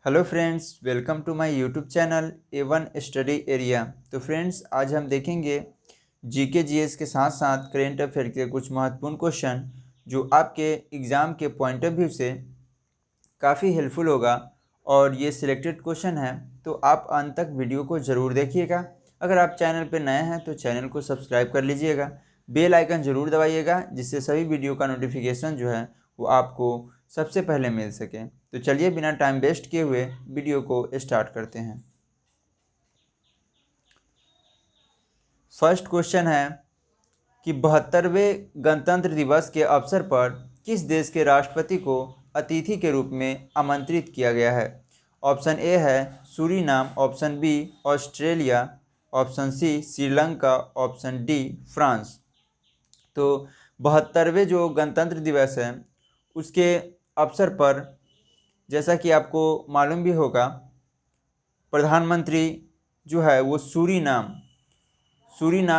Hello friends, welcome to my YouTube channel A1 study area. तो friends, आज हम देखेंगे जीके जीएस के साथ साथ करेंट अफेयर के कुछ महत्वपूर्ण क्वेश्चन जो आपके एग्ज़ाम के पॉइंट ऑफ व्यू से काफ़ी हेल्पफुल होगा। और ये सिलेक्टेड क्वेश्चन है, तो आप अंत तक वीडियो को ज़रूर देखिएगा। अगर आप चैनल पर नए हैं तो चैनल को सब्सक्राइब कर लीजिएगा, बेल आइकन ज़रूर दबाइएगा, जिससे सभी वीडियो का नोटिफिकेशन जो है वो आपको सबसे पहले मिल सके। तो चलिए बिना टाइम वेस्ट किए हुए वीडियो को स्टार्ट करते हैं। फर्स्ट क्वेश्चन है कि 72वें गणतंत्र दिवस के अवसर पर किस देश के राष्ट्रपति को अतिथि के रूप में आमंत्रित किया गया है। ऑप्शन ए है Suriname, option B Australia, option C Sri Lanka, option D France. तो 72वें जो गणतंत्र दिवस है उसके अवसर पर, जैसा कि आपको मालूम भी होगा, प्रधानमंत्री जो है वो सूरीनाम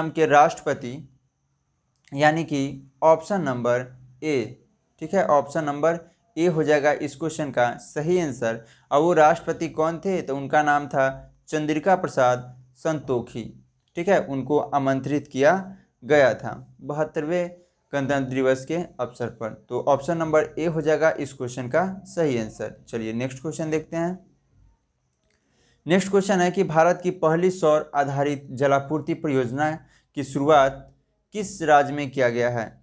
के राष्ट्रपति, यानी कि ऑप्शन नंबर ए, ठीक है, ऑप्शन नंबर ए हो जाएगा इस क्वेश्चन का सही आंसर। और वो राष्ट्रपति कौन थे, तो उनका नाम था चंद्रिका प्रसाद संतोखी। ठीक है, उनको आमंत्रित किया गया था 72वें गणतंत्र दिवस के अवसर पर। तो ऑप्शन नंबर ए हो जाएगा इस क्वेश्चन का सही आंसर। चलिए नेक्स्ट क्वेश्चन देखते हैं। नेक्स्ट क्वेश्चन है कि भारत की पहली सौर आधारित जलापूर्ति परियोजना की शुरुआत किस राज्य में किया गया है।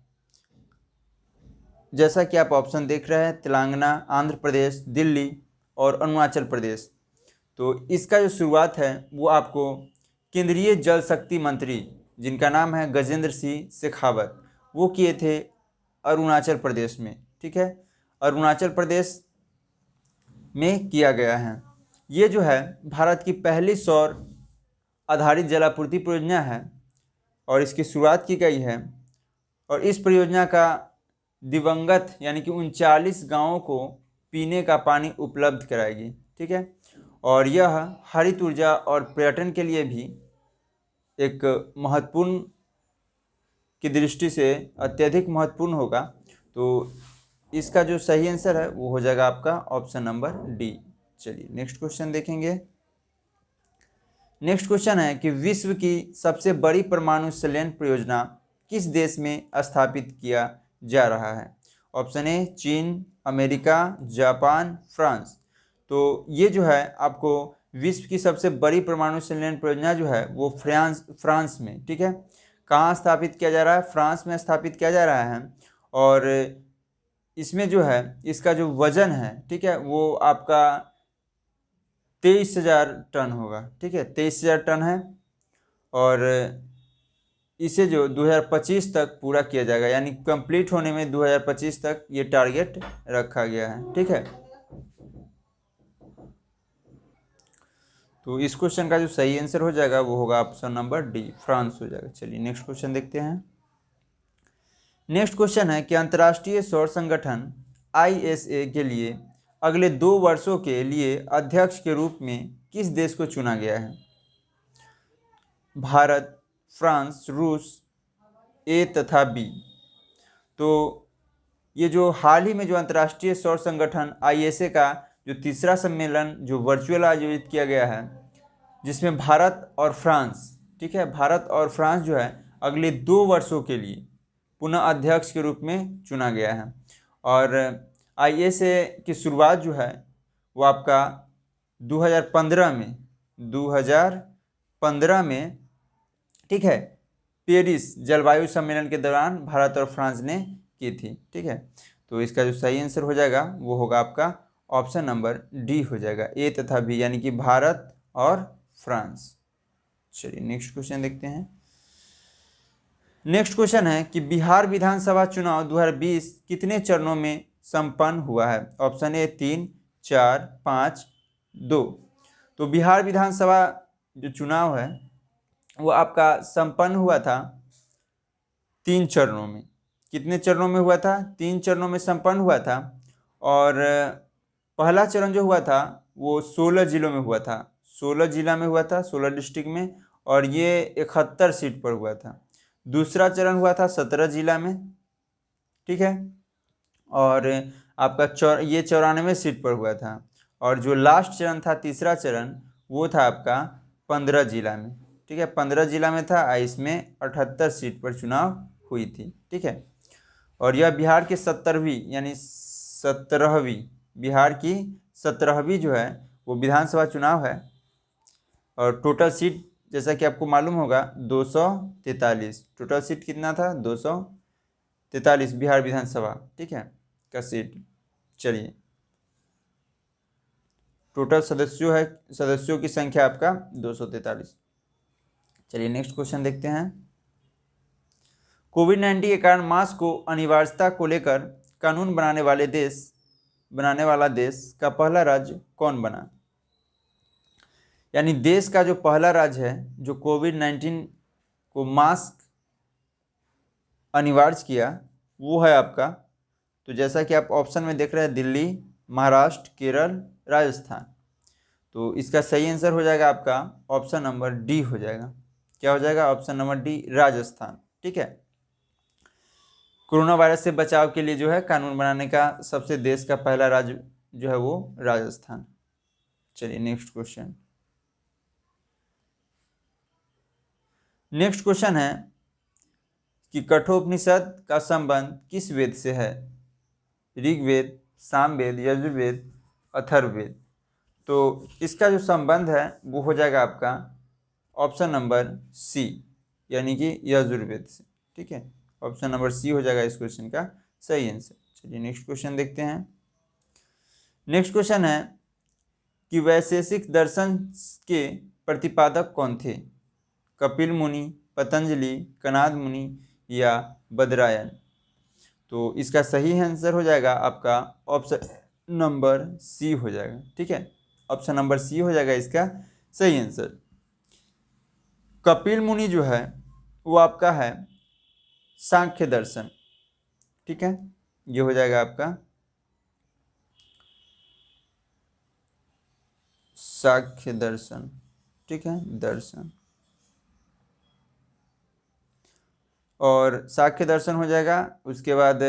जैसा कि आप ऑप्शन देख रहे हैं, तेलंगाना, आंध्र प्रदेश, दिल्ली और अरुणाचल प्रदेश। तो इसका जो शुरुआत है वो आपको केंद्रीय जल शक्ति मंत्री, जिनका नाम है गजेंद्र सिंह शेखावत, वो किए थे अरुणाचल प्रदेश में। ठीक है, अरुणाचल प्रदेश में किया गया है। ये जो है भारत की पहली सौर आधारित जलापूर्ति परियोजना है और इसकी शुरुआत की गई है। और इस परियोजना का दिवंगत यानी कि 39 गांवों को पीने का पानी उपलब्ध कराएगी। ठीक है, और यह हरित ऊर्जा और पर्यटन के लिए भी एक महत्वपूर्ण की दृष्टि से अत्यधिक महत्वपूर्ण होगा। तो इसका जो सही आंसर है वो हो जाएगा आपका ऑप्शन नंबर डी। चलिए नेक्स्ट क्वेश्चन देखेंगे। नेक्स्ट क्वेश्चन है कि विश्व की सबसे बड़ी परमाणु संयंत्र परियोजना किस देश में स्थापित किया जा रहा है। ऑप्शन ए चीन, अमेरिका, जापान, फ्रांस। तो ये जो है आपको विश्व की सबसे बड़ी परमाणु संयंत्र परियोजना जो है वो फ्रांस में, ठीक है, कहाँ स्थापित किया जा रहा है, फ्रांस में स्थापित किया जा रहा है। और इसमें जो है इसका जो वजन है, ठीक है, वो आपका 23,000 टन होगा। ठीक है, 23,000 टन है और इसे जो 2025 तक पूरा किया जाएगा, यानी कंप्लीट होने में 2025 तक ये टारगेट रखा गया है। ठीक है, तो इस क्वेश्चन का जो सही आंसर हो जाएगा वो होगा ऑप्शन नंबर डी, फ्रांस हो जाएगा। चलिए नेक्स्ट क्वेश्चन देखते हैं। नेक्स्ट क्वेश्चन है कि अंतर्राष्ट्रीय सौर संगठन ISA के लिए अगले 2 वर्षों के लिए अध्यक्ष के रूप में किस देश को चुना गया है। भारत, फ्रांस, रूस, ए तथा बी। तो ये जो हाल ही में जो अंतर्राष्ट्रीय सौर संगठन ISA का जो तीसरा सम्मेलन जो वर्चुअल आयोजित किया गया है, जिसमें भारत और फ्रांस, ठीक है, भारत और फ्रांस जो है अगले 2 वर्षों के लिए पुनः अध्यक्ष के रूप में चुना गया है। और ISA की शुरुआत जो है वो आपका 2015 में, ठीक है, पेरिस जलवायु सम्मेलन के दौरान भारत और फ्रांस ने की थी। ठीक है, तो इसका जो सही आंसर हो जाएगा वो होगा आपका ऑप्शन नंबर डी हो जाएगा, ए तथा बी, यानी कि भारत और फ्रांस। चलिए नेक्स्ट क्वेश्चन देखते हैं। नेक्स्ट क्वेश्चन है कि बिहार विधानसभा चुनाव 2020 कितने चरणों में संपन्न हुआ है। ऑप्शन ए 3, 4, 5, 2। तो बिहार विधानसभा जो चुनाव है वो आपका संपन्न हुआ था 3 चरणों में। कितने चरणों में हुआ था, 3 चरणों में संपन्न हुआ था। और पहला चरण जो हुआ था वो 16 जिलों में हुआ था, 16 जिला में हुआ था, 16 डिस्ट्रिक्ट में, और ये 71 सीट पर हुआ था। दूसरा चरण हुआ था 17 जिला में, ठीक है, और आपका ये 94 सीट पर हुआ था। और जो लास्ट चरण था, तीसरा चरण, वो था आपका 15 जिला में। ठीक है, 15 जिला में था, इसमें 78 सीट पर चुनाव हुई थी। ठीक है, और यह बिहार की 17वीं यानी 17वीं बिहार की 17वीं जो है वो विधानसभा चुनाव है। और टोटल सीट जैसा कि आपको मालूम होगा 243। टोटल सीट कितना था? 243 बिहार विधानसभा, ठीक है, का सीट। चलिए, टोटल सदस्यों की संख्या आपका 243। चलिए नेक्स्ट क्वेश्चन देखते हैं। कोविड-19 के कारण मास्क को अनिवार्यता को लेकर कानून बनाने वाला देश का पहला राज्य कौन बना? यानी देश का जो पहला राज्य है जो कोविड-19 को मास्क अनिवार्य किया, वो है आपका, तो जैसा कि आप ऑप्शन में देख रहे हैं, दिल्ली, महाराष्ट्र, केरल, राजस्थान। तो इसका सही आंसर हो जाएगा आपका ऑप्शन नंबर डी हो जाएगा। क्या हो जाएगा? Option number D, Rajasthan. ठीक है, कोरोना वायरस से बचाव के लिए जो है कानून बनाने का सबसे देश का पहला राज्य जो है वो राजस्थान। चलिए नेक्स्ट क्वेश्चन। नेक्स्ट क्वेश्चन है कि कठोपनिषद का संबंध किस वेद से है? ऋग्वेद, सामवेद, यजुर्वेद, अथर्ववेद। तो इसका जो संबंध है वो हो जाएगा आपका ऑप्शन नंबर सी, यानी कि यजुर्वेद से। ठीक है, ऑप्शन नंबर सी हो जाएगा इस क्वेश्चन का सही आंसर। चलिए नेक्स्ट क्वेश्चन देखते हैं। नेक्स्ट क्वेश्चन है कि वैशेषिक दर्शन के प्रतिपादक कौन थे? कपिल मुनि, पतंजलि, कणाद मुनि या बदरायन। तो इसका सही आंसर हो जाएगा आपका ऑप्शन नंबर सी हो जाएगा। ठीक है, ऑप्शन नंबर सी हो जाएगा इसका सही आंसर। कपिल मुनि जो है वो आपका है सांख्य दर्शन। ठीक है, ये हो जाएगा आपका सांख्य दर्शन। ठीक है, दर्शन, और सांख्य दर्शन हो जाएगा। उसके बाद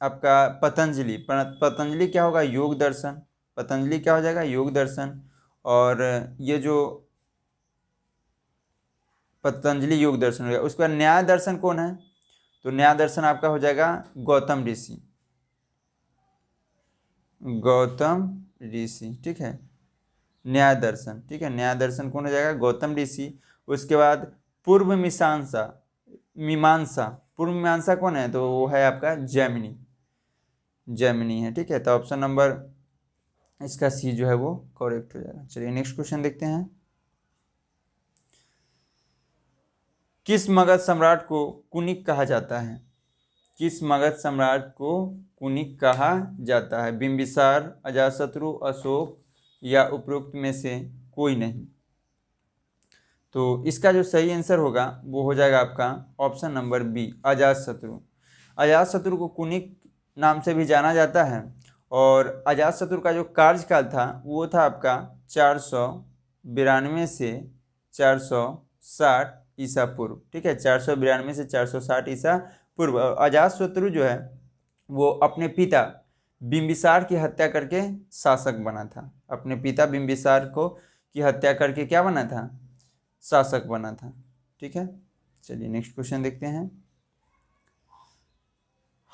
आपका पतंजलि, पतंजलि क्या होगा? योग दर्शन। पतंजलि क्या हो जाएगा? योग दर्शन। और ये जो पतंजलि योग दर्शन हो गया, उसके बाद न्याय दर्शन कौन है? तो न्याय दर्शन आपका हो जाएगा गौतम ऋषि। गौतम ऋषि, ठीक है, न्याय दर्शन। ठीक है, न्याय दर्शन कौन हो जाएगा? गौतम ऋषि। उसके बाद पूर्व मीमांसा, पूर्व मीमांसा कौन है? तो वो है आपका जैमिनी, जैमिनी है। ठीक है, तो ऑप्शन नंबर इसका सी जो है वो करेक्ट हो जाएगा। चलिए नेक्स्ट क्वेश्चन देखते हैं। किस मगध सम्राट को कुनिक कहा जाता है? किस मगध सम्राट को कुनिक कहा जाता है? बिंबिसार, अजातशत्रु, अशोक या उपरोक्त में से कोई नहीं। तो इसका जो सही आंसर होगा वो हो जाएगा आपका option number B, Ajatashatru. Ajatashatru को कुनिक नाम से भी जाना जाता है। और अजातशत्रु का जो कार्यकाल था वो था आपका 492 से 460 ईसा पूर्व। ठीक है, 492 से 460 ईसा पूर्व। अजातशत्रु जो है वो अपने पिता बिंबिसार की हत्या करके शासक बना था। अपने पिता बिंबिसार को की हत्या करके क्या बना था? शासक बना था। ठीक है, चलिए नेक्स्ट क्वेश्चन देखते हैं।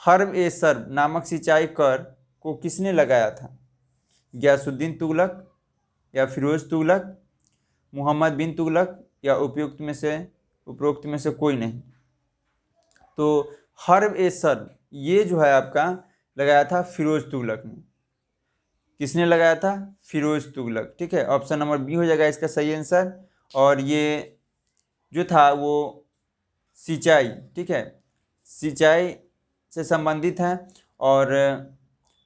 हर्ब ए सर्ब नामक सिंचाई कर को किसने लगाया था? गयासुद्दीन तुगलक या फिरोज तुगलक, मोहम्मद बिन तुगलक या उपरोक्त में से कोई नहीं। तो हर्ब ए सर्ब ये जो है आपका लगाया था फिरोज तुगलक ने। किसने लगाया था? फिरोज तुगलक। ठीक है, ऑप्शन नंबर बी हो जाएगा इसका सही आंसर। और ये जो था वो सिंचाई, ठीक है, सिंचाई से संबंधित है। और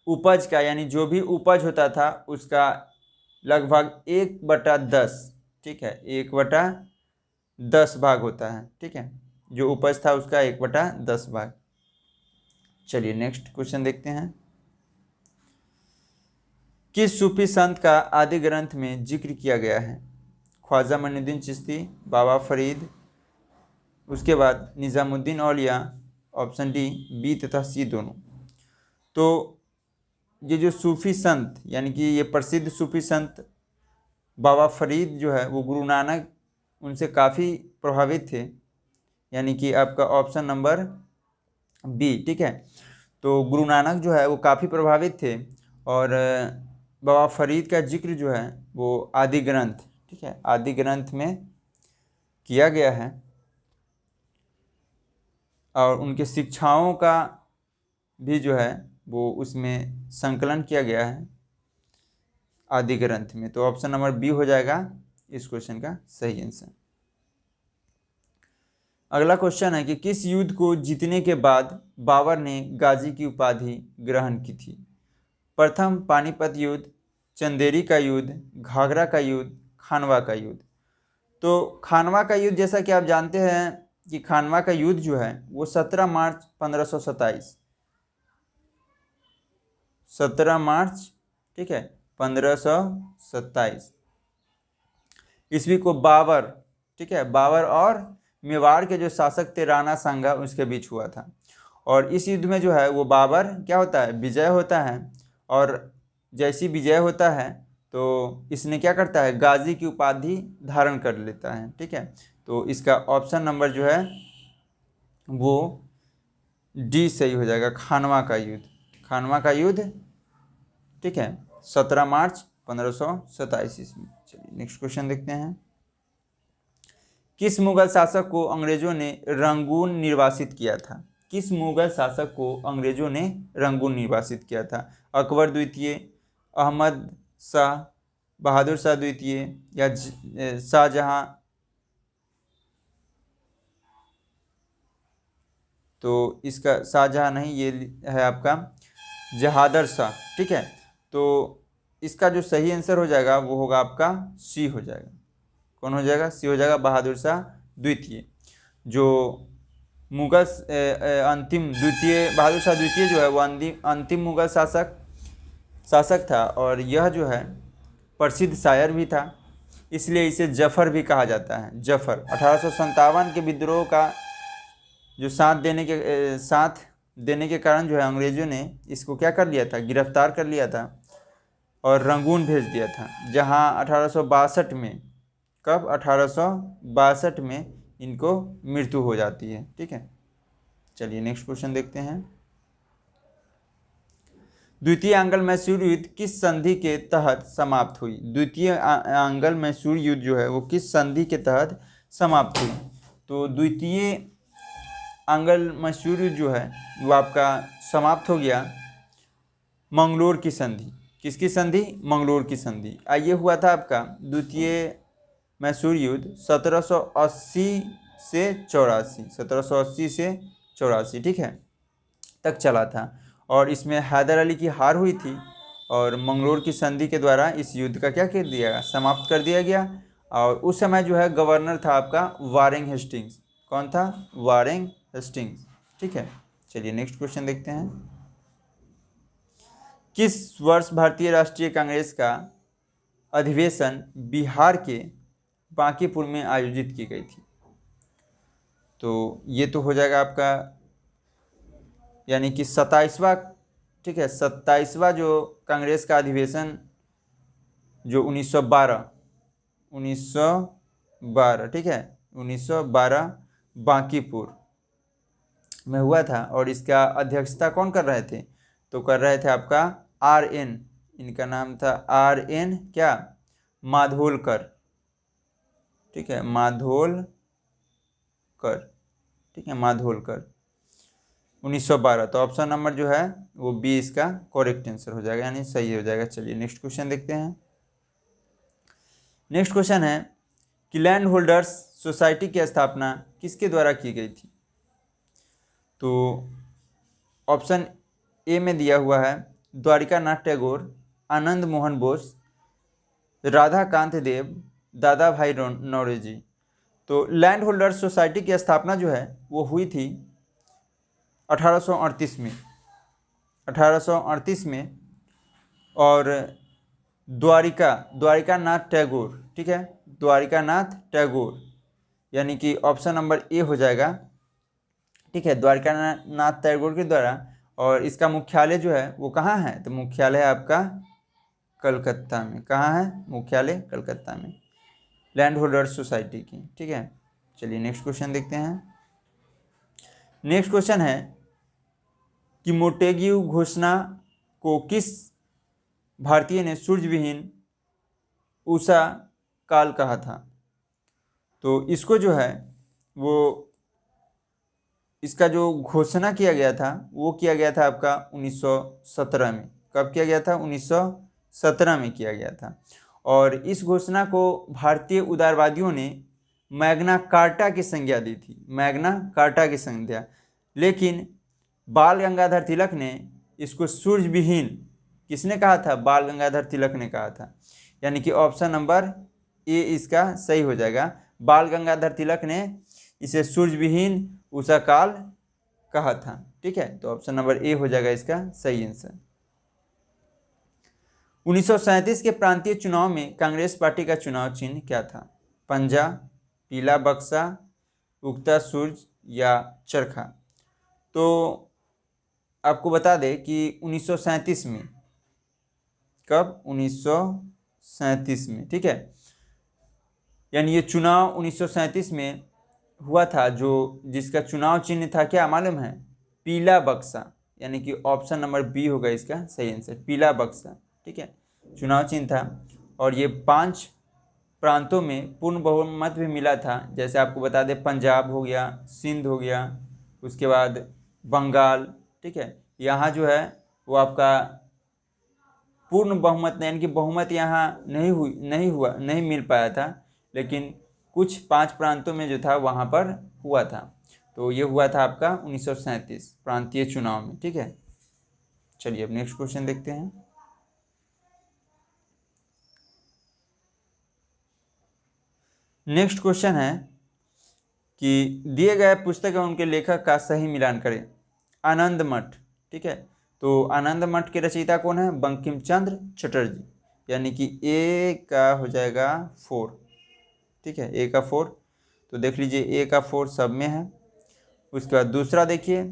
उपज का, यानी जो भी उपज होता था उसका लगभग 1/10, ठीक है, 1/10 भाग होता है। ठीक है, जो उपज था उसका 1/10 भाग। चलिए नेक्स्ट क्वेश्चन देखते हैं। किस सूफी संत का आदि ग्रंथ में जिक्र किया गया है? ख्वाजा मोइनुद्दीन चिश्ती, बाबा फरीद, उसके बाद निज़ामुद्दीन औलिया, ऑप्शन डी, बी तथा सी दोनों। तो ये जो सूफी संत यानी कि ये प्रसिद्ध सूफी संत बाबा फरीद जो है वो गुरु नानक उनसे काफ़ी प्रभावित थे, यानी कि आपका ऑप्शन नंबर बी। ठीक है, तो गुरु नानक जो है वो काफ़ी प्रभावित थे और बाबा फरीद का जिक्र जो है वो आदि ग्रंथ, ठीक है, आदि ग्रंथ में किया गया है और उनके शिक्षाओं का भी जो है वो उसमें संकलन किया गया है आदि ग्रंथ में। तो ऑप्शन नंबर बी हो जाएगा इस क्वेश्चन का सही आंसर। अगला क्वेश्चन है कि किस युद्ध को जीतने के बाद बाबर ने गाजी की उपाधि ग्रहण की थी? प्रथम पानीपत युद्ध, चंदेरी का युद्ध, घाघरा का युद्ध, खानवा का युद्ध। तो खानवा का युद्ध जैसा कि आप जानते हैं कि खानवा का युद्ध जो है वो 17 मार्च 1527, 17 मार्च, ठीक है, 1527 ईस्वी को बाबर, ठीक है, बाबर और मेवाड़ के जो शासक थे राणा सांगा उसके बीच हुआ था। और इस युद्ध में जो है वो बाबर क्या होता है, विजय होता है और जैसी विजय होता है तो इसने क्या करता है, गाजी की उपाधि धारण कर लेता है। ठीक है, तो इसका ऑप्शन नंबर जो है वो डी सही हो जाएगा, खानवा का युद्ध, खानवा का युद्ध, ठीक है, 17 मार्च 1527 ईस्वी। चलिए नेक्स्ट क्वेश्चन देखते हैं। किस मुगल शासक को अंग्रेजों ने रंगून निर्वासित किया था? किस मुगल शासक को अंग्रेजों ने रंगून निर्वासित किया था? अकबर द्वितीय, अहमद शाह, बहादुर शाह द्वितीय या शाहजहां? तो इसका शाहजहां नहीं, ये है आपका जहादर शाह। ठीक है, तो इसका जो सही आंसर हो जाएगा वो होगा आपका सी हो जाएगा। कौन हो जाएगा? सी हो जाएगा, बहादुर शाह द्वितीय। जो मुगल अंतिम द्वितीय, बहादुर शाह द्वितीय जो है वो अंतिम मुगल शासक था और यह जो है प्रसिद्ध शायर भी था, इसलिए इसे जफर भी कहा जाता है। जफर 1857 के विद्रोह का जो साथ देने के कारण जो है अंग्रेजों ने इसको क्या कर लिया था, गिरफ्तार कर लिया था और रंगून भेज दिया था, जहां 1862 में, कब, 1862 में इनको मृत्यु हो जाती है। ठीक है, चलिए नेक्स्ट क्वेश्चन देखते हैं। द्वितीय आंग्ल मैसूर युद्ध किस संधि के तहत समाप्त हुई? द्वितीय आंग्ल मैसूर युद्ध जो है वो किस संधि के तहत समाप्त हुई? तो द्वितीय आंग्ल मैसूर युद्ध जो है वो आपका समाप्त हो गया मंगलोर की संधि। किसकी संधि? मंगलोर की संधि। ये हुआ था आपका द्वितीय मैसूर युद्ध 1780 से 84, 1780 से 84, ठीक है, तक चला था और इसमें हैदर अली की हार हुई थी और मंगलोर की संधि के द्वारा इस युद्ध का क्या कर दिया गया, समाप्त कर दिया गया। और उस समय जो है गवर्नर था आपका वारेन हेस्टिंग्स। कौन था? Warren Hastings. ठीक है, चलिए नेक्स्ट क्वेश्चन देखते हैं। किस वर्ष भारतीय राष्ट्रीय कांग्रेस का अधिवेशन बिहार के बांकीपुर में आयोजित की गई थी? तो ये तो हो जाएगा आपका यानी कि 27वां, ठीक है, 27वां जो कांग्रेस का अधिवेशन जो 1912, ठीक है, 1912 बांकीपुर में हुआ था और इसका अध्यक्षता कौन कर रहे थे? तो कर रहे थे आपका RN, इनका नाम था RN क्या, माधोलकर। ठीक है, माधोलकर, ठीक है, माधोलकर, 1912। तो ऑप्शन नंबर जो है वो बी इसका करेक्ट आंसर हो जाएगा, यानी सही हो जाएगा। चलिए नेक्स्ट क्वेश्चन देखते हैं। नेक्स्ट क्वेश्चन है कि लैंड होल्डर्स सोसाइटी की स्थापना किसके द्वारा की गई थी? तो ऑप्शन ए में दिया हुआ है द्वारिका नाथ टैगोर, आनंद मोहन बोस, राधाकांत देव, दादा भाई नौरोजी। तो लैंड होल्डर्स सोसाइटी की स्थापना जो है वो हुई थी 1838 में, 1838 में। और द्वारिका नाथ टैगोर, ठीक है, द्वारिका नाथ टैगोर, यानी कि ऑप्शन नंबर ए हो जाएगा। ठीक है, द्वारिका नाथ टैगोर के द्वारा और इसका मुख्यालय जो है वो कहाँ है, तो मुख्यालय आपका कलकत्ता में। कहाँ है, मुख्यालय कलकत्ता में, लैंड होल्डर्स सोसाइटी की। ठीक है, चलिए नेक्स्ट क्वेश्चन देखते हैं। नेक्स्ट क्वेश्चन है कि मोंटेग्यू घोषणा को किस भारतीय ने सूर्यविहीन उषा काल कहा था। तो इसको जो है वो इसका जो घोषणा किया गया था वो किया गया था आपका 1917 में। कब किया गया था, 1917 में किया गया था। और इस घोषणा को भारतीय उदारवादियों ने मैग्ना कार्टा की संज्ञा दी थी, मैग्ना कार्टा की संज्ञा। लेकिन बाल गंगाधर तिलक ने इसको सूर्यविहीन, किसने कहा था, बाल गंगाधर तिलक ने कहा था। यानी कि ऑप्शन नंबर ए इसका सही हो जाएगा। बाल गंगाधर तिलक ने इसे सूर्यविहीन उषा काल कहा था। ठीक है, तो ऑप्शन नंबर ए हो जाएगा इसका सही आंसर। 1937 के प्रांतीय चुनाव में कांग्रेस पार्टी का चुनाव चिन्ह क्या था। पंजा, पीला बक्सा, उगता सूरज या चरखा। तो आपको बता दें कि 1937 में, कब, 1937 में। ठीक है, यानी ये चुनाव 1937 में हुआ था, जो जिसका चुनाव चिन्ह था क्या मालूम है, पीला बक्सा। यानी कि ऑप्शन नंबर बी होगा इसका सही आंसर, पीला बक्सा। ठीक है, चुनाव चिन्ह था। और ये 5 प्रांतों में पूर्ण बहुमत भी मिला था। जैसे आपको बता दें, पंजाब हो गया, सिंध हो गया, उसके बाद बंगाल। ठीक है, यहाँ जो है वो आपका पूर्ण बहुमत, यानी कि बहुमत यहाँ नहीं मिल पाया था, लेकिन कुछ 5 प्रांतों में जो था वहाँ पर हुआ था। तो ये हुआ था आपका 1937 प्रांतीय चुनाव में। ठीक है, चलिए अब नेक्स्ट क्वेश्चन देखते हैं। नेक्स्ट क्वेश्चन है कि दिए गए पुस्तक एवं उनके लेखक का सही मिलान करें। आनंद मठ। ठीक है, तो आनंद मठ के रचयिता कौन है, बंकिम चंद्र चटर्जी। यानी कि ए का हो जाएगा 4। ठीक है, ए का 4। तो देख लीजिए ए का 4 सब में है। उसके बाद दूसरा देखिए,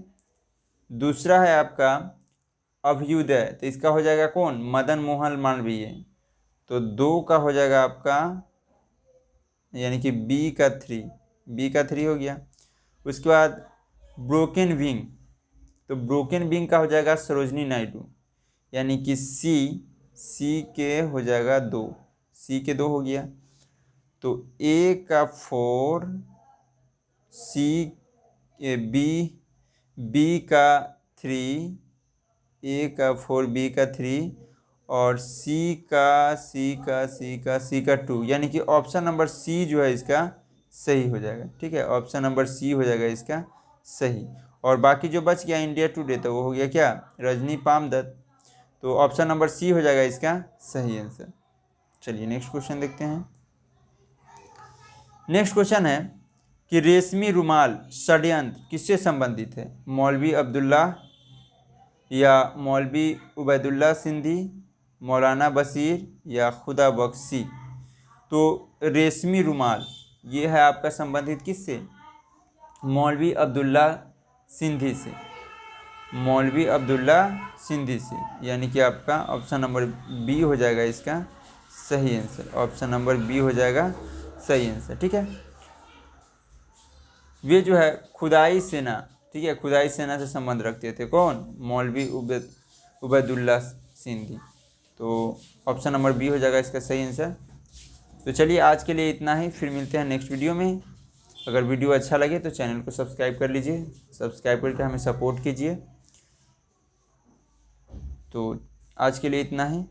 दूसरा है आपका अभ्युदय। तो इसका हो जाएगा कौन, मदन मोहन मालवीय। तो 2 का हो जाएगा आपका, यानी कि बी का 3 हो गया। उसके बाद ब्रोकन विंग। तो ब्रोकन विंग का हो जाएगा सरोजनी नायडू। यानी कि सी के हो जाएगा 2, सी के 2 हो गया। तो ए का 4, बी का 3, ए का 4, बी का 3 और सी का 2। यानी कि ऑप्शन नंबर सी जो है इसका सही हो जाएगा। ठीक है, ऑप्शन नंबर सी हो जाएगा इसका सही। और बाकी जो बच गया इंडिया टुडे, तो वो हो गया क्या, रजनी पामदत्त। तो ऑप्शन नंबर सी हो जाएगा इसका सही आंसर। चलिए नेक्स्ट क्वेश्चन देखते हैं। नेक्स्ट क्वेश्चन है कि रेशमी रुमाल षड्यंत्र किससे संबंधित है, मौलवी अब्दुल्ला या मौलवी उबैदुल्ला सिंधी, मौलाना बशीर या खुदा बख्शी। तो रेशमी रुमाल ये है आपका संबंधित किससे, मौलवी अब्दुल्ला सिंधी से, मौलवी अब्दुल्ला सिंधी से। यानी कि आपका ऑप्शन नंबर बी हो जाएगा इसका सही आंसर, ऑप्शन नंबर बी हो जाएगा सही आंसर। ठीक है, वे जो है खुदाई सेना, ठीक है, खुदाई सेना से संबंध रखते थे। कौन, मौलवी उबैदुल्ला सिंधी। तो ऑप्शन नंबर बी हो जाएगा इसका सही आंसर। तो चलिए आज के लिए इतना ही, फिर मिलते हैं नेक्स्ट वीडियो में। अगर वीडियो अच्छा लगे तो चैनल को सब्सक्राइब कर लीजिए, सब्सक्राइब करके हमें सपोर्ट कीजिए। तो आज के लिए इतना ही।